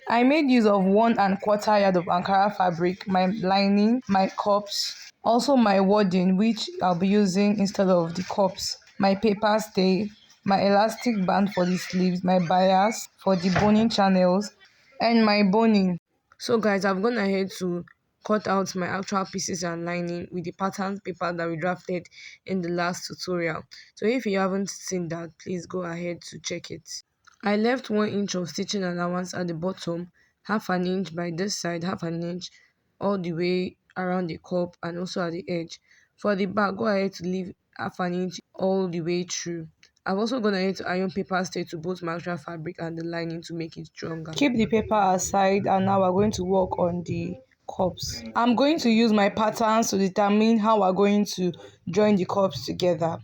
I made use of 1¼ yard of Ankara fabric, my lining, my cups, also my wadding which I'll be using instead of the cups, my paper stay, my elastic band for the sleeves, my bias for the boning channels, and my boning. So guys, I've gone ahead to cut out my actual pieces and lining with the pattern paper that we drafted in the last tutorial. So if you haven't seen that, please go ahead to check it. I left 1 inch of stitching allowance at the bottom, half an inch by this side, half an inch all the way around the cup and also at the edge. For the back, go ahead to leave half an inch all the way through. I've also gone ahead to iron paper stay to both my actual fabric and the lining to make it stronger. Keep the paper aside and now we're going to work on the cups. I'm going to use my patterns to determine how we're going to join the cups together.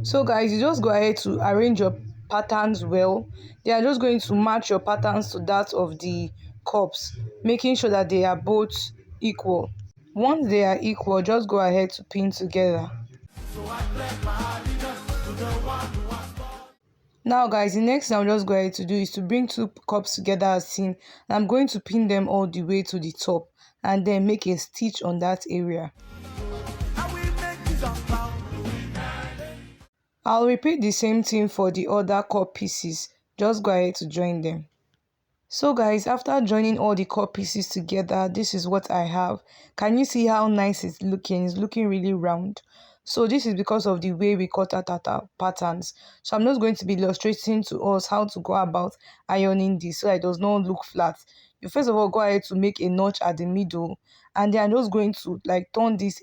So guys, you just go ahead to arrange your patterns well. They are just going to match your patterns to that of the cups, making sure that they are both equal. Once they are equal, just go ahead to pin together. Now guys, the next thing I'm just going to do is to bring two cups together as seen. And I'm going to pin them all the way to the top and then make a stitch on that area. I'll repeat the same thing for the other cup pieces. Just go ahead to join them. So guys, after joining all the cut pieces together, this is what I have. Can you see how nice it's looking? It's looking really round. So this is because of the way we cut out our patterns. So I'm just going to be illustrating to us how to go about ironing this so it does not look flat. You first of all go ahead to make a notch at the middle, and then I'm just going to like turn this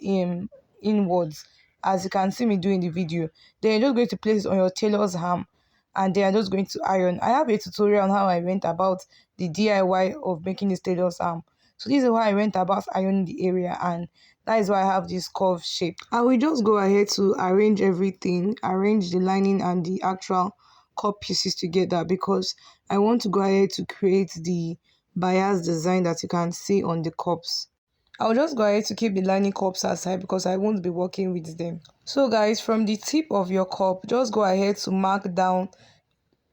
inwards as you can see me doing the video. Then you're just going to place it on your tailor's arm, and then I'm just going to iron. I have a tutorial on how I went about the DIY of making this tailor's arm. So this is how I went about ironing the area, and that is why I have this curved shape. I will just go ahead to arrange everything, arrange the lining and the actual cut pieces together because I want to go ahead to create the bias design that you can see on the cups. I'll just go ahead to keep the lining cups aside because I won't be working with them. So guys, from the tip of your cup, just go ahead to mark down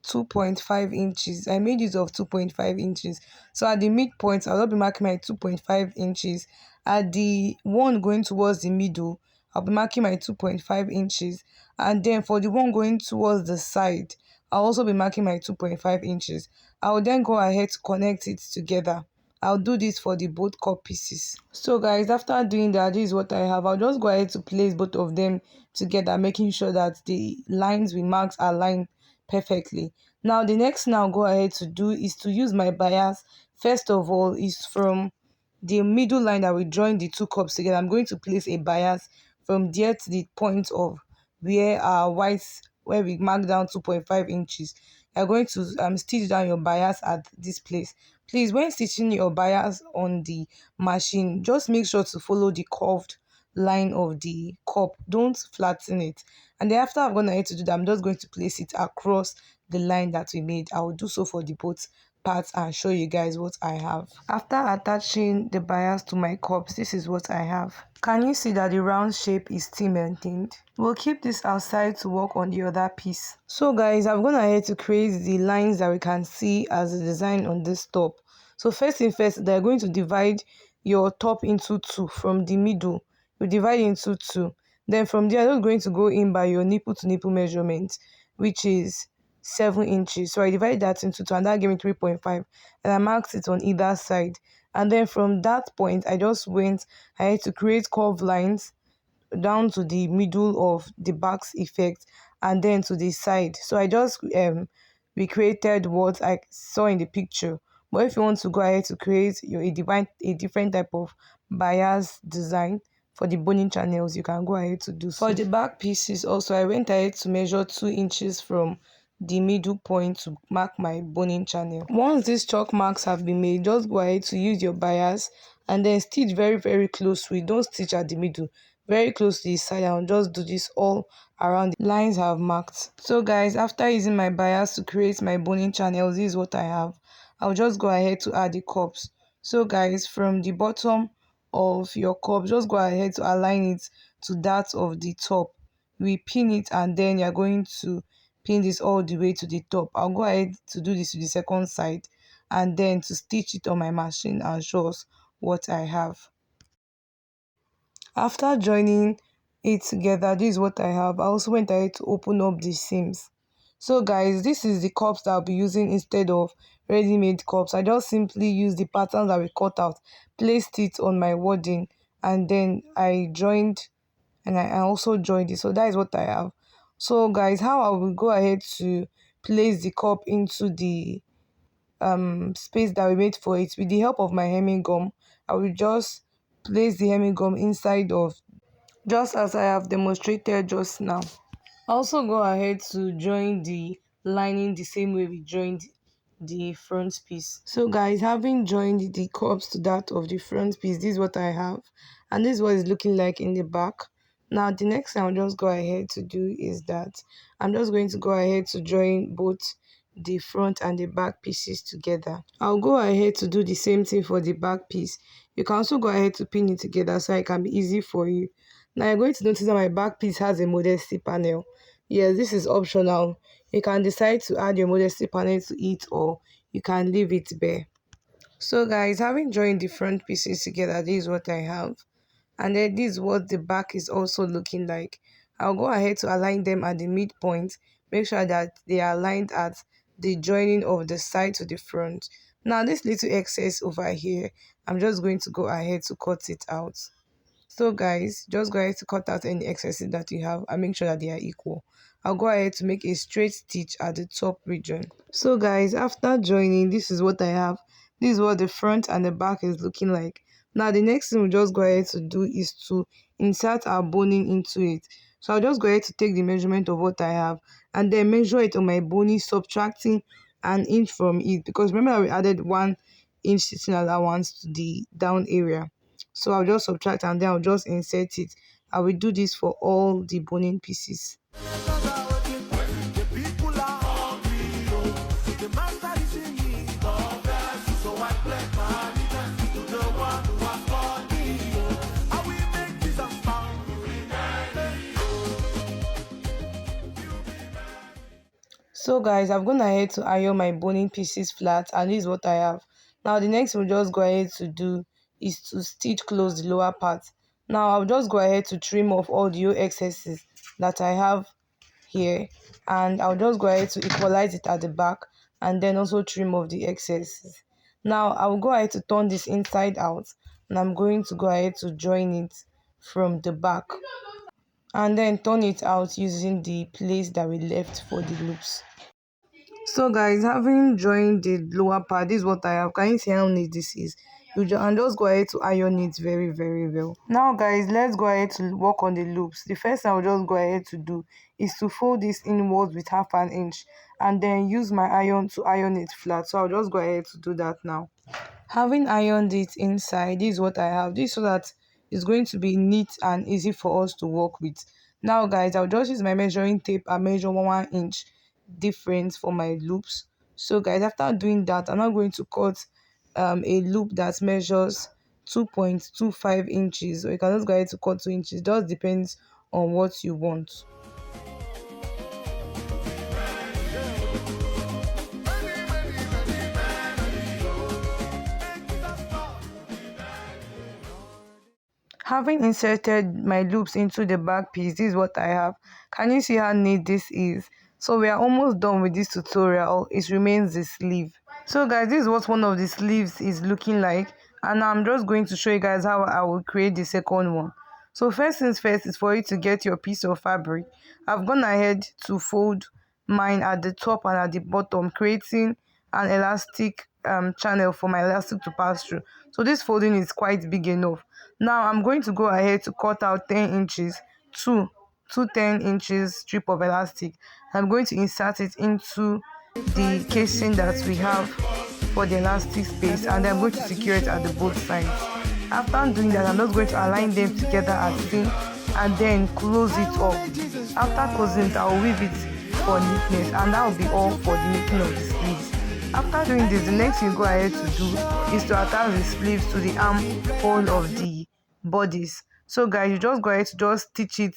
2.5 inches. I made use of 2.5 inches. So at the midpoint, I'll be marking my 2.5 inches. At the one going towards the middle, I'll be marking my 2.5 inches. And then for the one going towards the side, I'll also be marking my 2.5 inches. I will then go ahead to connect it together. I'll do this for the both cut pieces. So guys, after doing that, this is what I have. I'll just go ahead to place both of them together, making sure that the lines we marked are aligned perfectly. Now the next thing I'll go ahead to do is to use my bias. First of all is from the middle line that we join the two cups together. I'm going to place a bias from there to the point of where our where we mark down 2.5 inches. You're going to stitch down your bias at this place. Please, when stitching your bias on the machine, just make sure to follow the curved line of the cup. Don't flatten it. And then after I'm going to do that, I'm just going to place it across the line that we made. I will do so for the both parts and show you guys what I have. After attaching the bias to my cups, this is what I have. Can you see that the round shape is still maintained? We'll keep this outside to work on the other piece. So guys, I've gone ahead to create the lines that we can see as a design on this top. So first thing first, they're going to divide your top into two from the middle. You divide into two. Then from there, I'm just going to go in by your nipple to nipple measurement, which is 7 inches. So I divided that into two and that gave me 3.5, and I marked it on either side. And then from that point, I had to create curved lines down to the middle of the box effect and then to the side. So I just recreated what I saw in the picture. But if you want to go ahead to create a different type of bias design for the boning channels, you can go ahead to do so. For the back pieces also, I went ahead to measure 2 inches from the middle point to mark my boning channel. Once these chalk marks have been made, just go ahead to use your bias and then stitch very close to it. Don't stitch at the middle, very close to the side, and just do this all around the lines I have marked. So guys, after using my bias to create my boning channels, this is what I have. I'll just go ahead to add the cups. So guys, from the bottom of your cup, just go ahead to align it to that of the top. We pin it and then you're going to pin this all the way to the top. I'll go ahead to do this to the second side, and then to stitch it on my machine and show us what I have. After joining it together, this is what I have. I also went ahead to open up the seams. So guys, this is the cups that I'll be using instead of ready-made cups. I just simply use the patterns that we cut out, placed it on my wadding, and then I joined, and I also joined it. So that is what I have. So guys, how I will go ahead to place the cup into the space that we made for it with the help of my hemming gum. I will just place the hemming gum inside of, just as I have demonstrated just now. Also go ahead to join the lining the same way we joined the front piece. So guys, having joined the cups to that of the front piece, this is what I have, and this is what it's looking like in the back. Now the next thing I'll just go ahead to do is that I'm just going to go ahead to join both the front and the back pieces together. I'll go ahead to do the same thing for the back piece. You can also go ahead to pin it together so it can be easy for you. Now you're going to notice that my back piece has a modesty panel. Yes, this is optional. You can decide to add your modesty panel to it, or you can leave it bare. So guys, having joined the front pieces together, this is what I have. And then this is what the back is also looking like. I'll go ahead to align them at the midpoint. Make sure that they are aligned at the joining of the side to the front. Now this little excess over here, I'm just going to go ahead to cut it out. So guys, just go ahead to cut out any excesses that you have and make sure that they are equal. I'll go ahead to make a straight stitch at the top region. So guys, after joining, this is what I have. This is what the front and the back is looking like. Now the next thing we'll just go ahead to do is to insert our boning into it. So I'll just go ahead to take the measurement of what I have and then measure it on my boning, subtracting an inch from it, because remember that we added 1 inch stitching allowance to the down area. So I'll just subtract and then I'll just insert it. I will do this for all the boning pieces. So guys, I've gone ahead to iron my boning pieces flat, and this is what I have. Now the next we'll just go ahead to do is to stitch close the lower part. Now I'll just go ahead to trim off all the excesses that I have here, and I'll just go ahead to equalize it at the back and then also trim off the excesses. Now I will go ahead to turn this inside out, and I'm going to go ahead to join it from the back and then turn it out using the place that we left for the loops. So guys, having joined the lower part, this is what I have. Can you see how neat this is? And just go ahead to iron it very well. Now guys, let's go ahead to work on the loops. The first thing I'll just go ahead to do is to fold this inwards with 1/2 inch and then use my iron to iron it flat. So I'll just go ahead to do that now. Having ironed it inside, this is what I have. This so that it's going to be neat and easy for us to work with. Now guys, I'll just use my measuring tape and measure 1 inch difference for my loops. So guys, after doing that, I'm now going to cut a loop that measures 2.25 inches, or you can just go ahead to cut 2 inches. It just depends on what you want. Having inserted my loops into the back piece, this is what I have. Can you see how neat this is? So we are almost done with this tutorial. It remains the sleeve. So guys, this is what one of the sleeves is looking like, and I'm just going to show you guys how I will create the second one. So first things first is for you to get your piece of fabric. I've gone ahead to fold mine at the top and at the bottom, creating an elastic channel for my elastic to pass through. So this folding is quite big enough. Now I'm going to go ahead to cut out 10 inches, two 10 inches strip of elastic. I'm going to insert it into the casing that we have for the elastic space, and then I'm going to secure it at the both sides. After doing that, I'm just going to align them together as seen and then close it up. After closing it, I'll weave it for neatness, and that will be all for the making of the sleeves. After doing this, the next thing you go ahead to do is to attach the sleeves to the armhole of the bodice. So guys, you just go ahead to just stitch it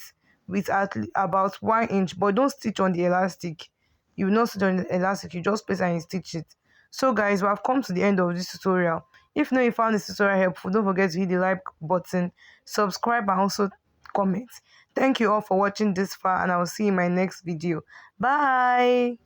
with about 1 inch, but don't stitch on the elastic. You will not stitch on the elastic, you just place and stitch it. So guys, we have come to the end of this tutorial. If you found this tutorial helpful, don't forget to hit the like button, subscribe, and also comment. Thank you all for watching this far, and I will see you in my next video. Bye.